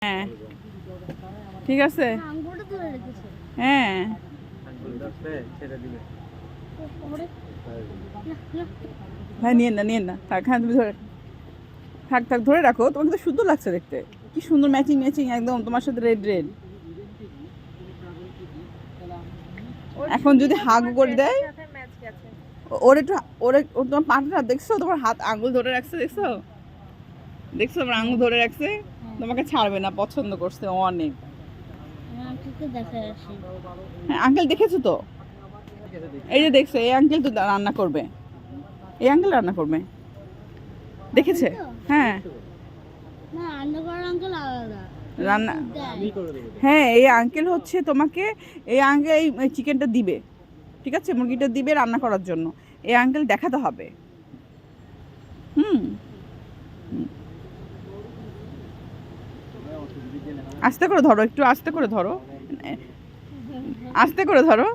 হ্যাঁ ঠিক আছে। হ্যাঁ ভাই নিয়ে না থাক। হ্যাঁ তুমি ধরে থাক ধরে রাখো। তোমাকে তো সুন্দর লাগছে দেখতে, কি সুন্দর ম্যাচিং একদম তোমার সাথে রেড। এখন যদি হাগ করে দেয় ওর একটু ওর তোমার পাটা দেখছো, তোমার হাত আঙুল ধরে রাখছে, দেখছো তোমার আঙুল ধরে রাখছে, তোমাকে ছাড়বে না, পছন্দ করছে অনেক। হ্যাঁ আঙ্কেল দেখেছো তো, এই যে দেখছো, এই আঙ্কেল তো রান্না করবে, এই আঙ্কেল রান্না করবে, দেখেছে? হ্যাঁ রান্না, হ্যাঁ এই আঙ্কেল হচ্ছে তোমাকে, এই আঙ্কেল এই চিকেনটা দিবে, ঠিক আছে, মুরগিটা দিবে রান্না করার জন্য, এই আঙ্কেল দেখাতে হবে। আস্তে করে ধরো, একটু আস্তে করে ধরো, আস্তে করে ধরো।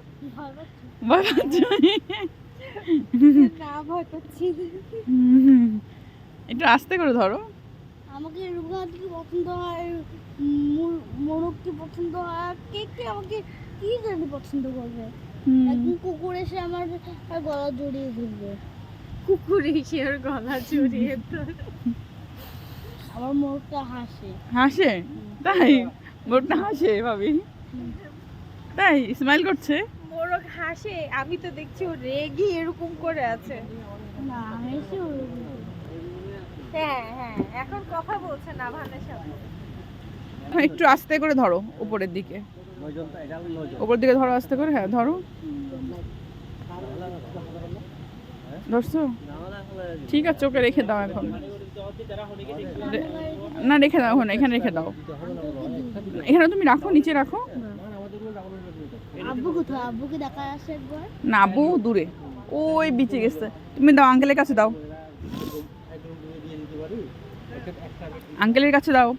একটু আস্তে করে ধরো। আমাকে রুগাত কি পছন্দ হয়, মোরগ কি পছন্দ হয়, কে আমাকে কি জানি পছন্দ করবে। একদিন কুকুর এসে আমার গলা জড়িয়ে ধরবে। কুকুর এসে ওর গলা জড়িয়ে ধরবে। আমার মোরগটা হাসে। তাই মোরগটা হাসে ভাবি? তাই স্মাইল করছে? মোরগ হাসে, আমি তো দেখছি ও রেগে এরকম করে আছে। না হেসে হ্যাঁ এখন কথা বলছে না ভানের সাথে। একটু আস্তে করে ধরো, উপরের দিকে ধরো, আস্তে করে। হ্যাঁ ধরো, ধরছো? ঠিক আছে, ওকে রেখে দাও এখন। না রেখে দাও, এখানে রেখে দাও, এখানে তুমি রাখো, নিচে রাখো। আব্বু কোথায়? আব্বুকে দেখা আসে একবার। না আব্বু দূরে, ওই বিচে গেছে। তুমি দাও, আঙ্কেলের কাছে দাও, আঙ্কেলের কাছে দাও।